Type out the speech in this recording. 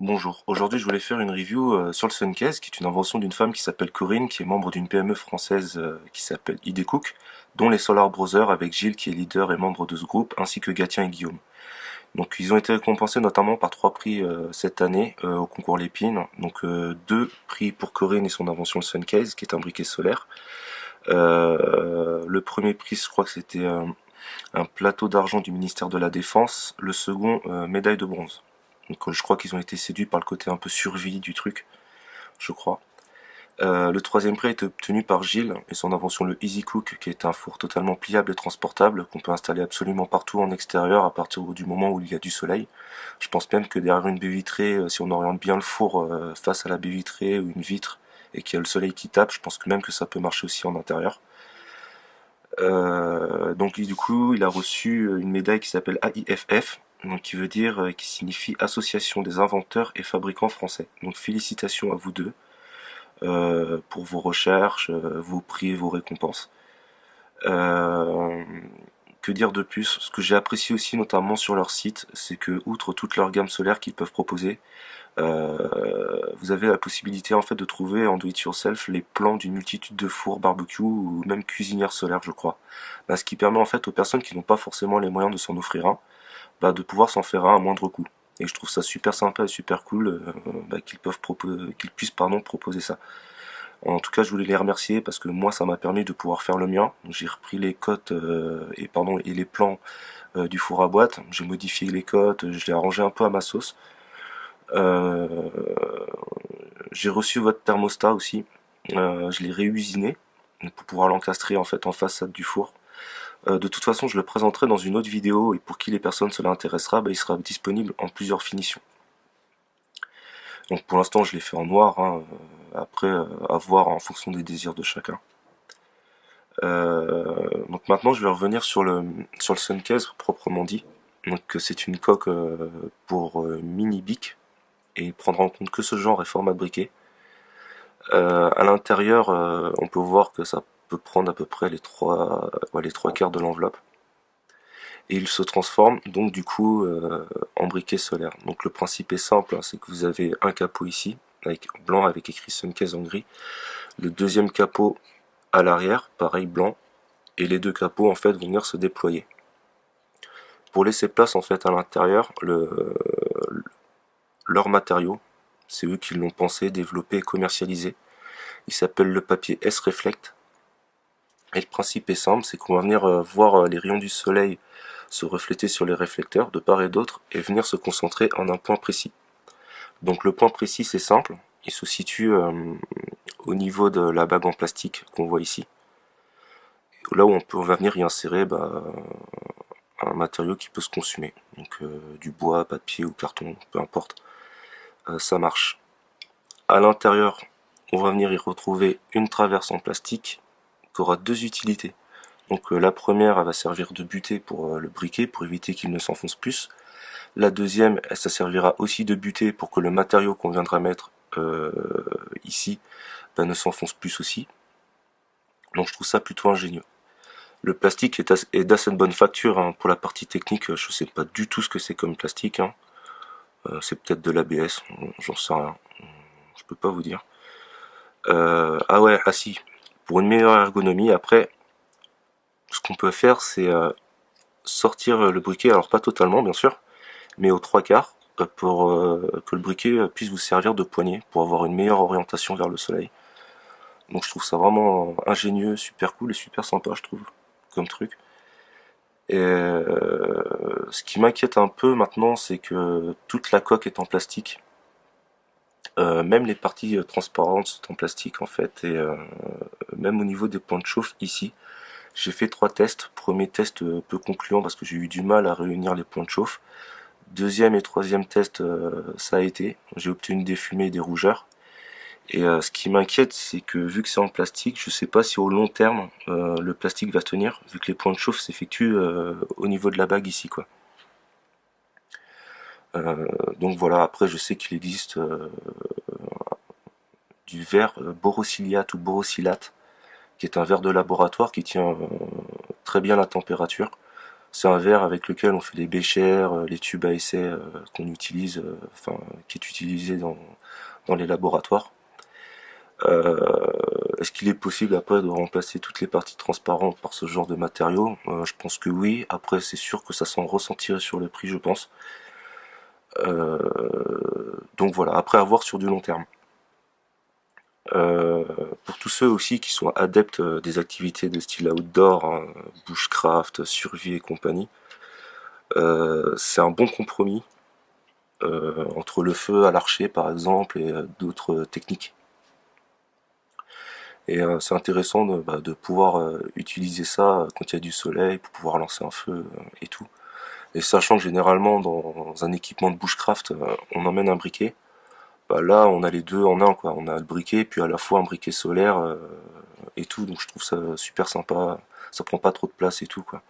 Bonjour, aujourd'hui je voulais faire une review sur le Suncase, qui est une invention d'une femme qui s'appelle Corinne, qui est membre d'une PME française qui s'appelle ID Cook, dont les Solar Brothers avec Gilles qui est leader et membre de ce groupe, ainsi que Gatien et Guillaume. Donc ils ont été récompensés notamment par 3 prix cette année au concours Lépine, donc 2 prix pour Corinne et son invention le Suncase, qui est un briquet solaire. Le premier prix, je crois que c'était un plateau d'argent du ministère de la Défense, le second médaille de bronze. Donc je crois qu'ils ont été séduits par le côté un peu survie du truc, je crois. Le troisième prix a été obtenu par Gilles et son invention le Easy Cook, qui est un four totalement pliable et transportable qu'on peut installer absolument partout en extérieur à partir du moment où il y a du soleil. Je pense même que derrière une baie vitrée, si on oriente bien le four face à la baie vitrée ou une vitre et qu'il y a le soleil qui tape, je pense que même que ça peut marcher aussi en intérieur. Donc du coup, il a reçu une médaille qui s'appelle AIFF, donc qui veut dire, qui signifie Association des inventeurs et fabricants français. Donc félicitations à vous deux pour vos recherches, vos prix et vos récompenses. Euh, que dire de plus? Ce que j'ai apprécié aussi notamment sur leur site, c'est que outre toute leur gamme solaire qu'ils peuvent proposer, vous avez la possibilité en fait de trouver en do it yourself les plans d'une multitude de fours barbecue ou même cuisinières solaires, je crois. Ce qui permet en fait aux personnes qui n'ont pas forcément les moyens de s'en offrir un, de pouvoir s'en faire un à moindre coût. Et je trouve ça super sympa et super cool qu'ils puissent proposer ça. En tout cas, je voulais les remercier parce que moi, ça m'a permis de pouvoir faire le mien. J'ai repris les cotes et les plans du four à boîte. J'ai modifié les cotes, je l'ai arrangé un peu à ma sauce. Euh, j'ai reçu votre thermostat aussi. Je l'ai réusiné pour pouvoir l'encastrer en fait en façade du four. De toute façon, je le présenterai dans une autre vidéo et pour qui les personnes cela intéressera, il sera disponible en plusieurs finitions. Donc pour l'instant, je l'ai fait en noir, hein, après à voir en fonction des désirs de chacun. Donc maintenant, je vais revenir sur le Suncase proprement dit. Donc c'est une coque pour mini bic et il prendra en compte que ce genre et format de briquet. À l'intérieur, on peut voir que ça peut prendre à peu près les trois quarts de l'enveloppe. Et il se transforme donc du coup en briquet solaire. Donc le principe est simple, hein, c'est que vous avez un capot ici, avec blanc avec écrit Suncase en gris. Le deuxième capot à l'arrière, pareil blanc. Et les deux capots en fait vont venir se déployer. Pour laisser place en fait à l'intérieur, leur matériau, c'est eux qui l'ont pensé, développé et commercialisé. Il s'appelle le papier S-Reflect. Et le principe est simple, c'est qu'on va venir voir les rayons du soleil se refléter sur les réflecteurs de part et d'autre et venir se concentrer en un point précis. Donc le point précis c'est simple, il se situe au niveau de la bague en plastique qu'on voit ici. Là où on va venir y insérer un matériau qui peut se consumer. Donc du bois, papier ou carton, peu importe, ça marche. À l'intérieur, on va venir y retrouver une traverse en plastique qui aura deux utilités. Donc la première, elle va servir de butée pour le briquet, pour éviter qu'il ne s'enfonce plus. La deuxième, ça servira aussi de butée pour que le matériau qu'on viendra mettre ici ne s'enfonce plus aussi. Donc je trouve ça plutôt ingénieux. Le plastique est d'assez bonne facture, hein. Pour la partie technique, je sais pas du tout ce que c'est comme plastique, hein. C'est peut-être de l'ABS, j'en sais rien, je peux pas vous dire. Ah ouais, ah si, pour une meilleure ergonomie, après, ce qu'on peut faire, c'est sortir le briquet, alors pas totalement bien sûr, mais aux trois quarts, pour que le briquet puisse vous servir de poignée, pour avoir une meilleure orientation vers le soleil. Donc je trouve ça vraiment ingénieux, super cool et super sympa, je trouve, comme truc. Et ce qui m'inquiète un peu maintenant, c'est que toute la coque est en plastique. Même les parties transparentes sont en plastique en fait, et même au niveau des points de chauffe ici, j'ai fait 3 tests. Premier test peu concluant parce que j'ai eu du mal à réunir les points de chauffe. Deuxième et troisième test, ça a été. J'ai obtenu des fumées et des rougeurs. Et ce qui m'inquiète, c'est que vu que c'est en plastique, je sais pas si au long terme le plastique va tenir, vu que les points de chauffe s'effectuent au niveau de la bague ici, quoi. Donc voilà. Après, je sais qu'il existe du verre borosiliate ou borosylate, qui est un verre de laboratoire qui tient très bien la température. C'est un verre avec lequel on fait les béchères, les tubes à essai qu'on utilise, qui est utilisé dans les laboratoires. Est-ce qu'il est possible après de remplacer toutes les parties transparentes par ce genre de matériaux? Je pense que oui. Après, c'est sûr que ça s'en ressentirait sur le prix, je pense. Donc voilà, après à voir sur du long terme. Euh, pour tous ceux aussi qui sont adeptes des activités de style outdoor, hein, bushcraft, survie et compagnie, c'est un bon compromis entre le feu à l'archer par exemple et d'autres techniques. Et c'est intéressant de pouvoir utiliser ça quand il y a du soleil pour pouvoir lancer un feu et tout. Et sachant que généralement dans un équipement de bushcraft, on emmène un briquet, bah là on a les deux en un quoi. On a le briquet puis à la fois un briquet solaire et tout. Donc je trouve ça super sympa. Ça prend pas trop de place et tout quoi.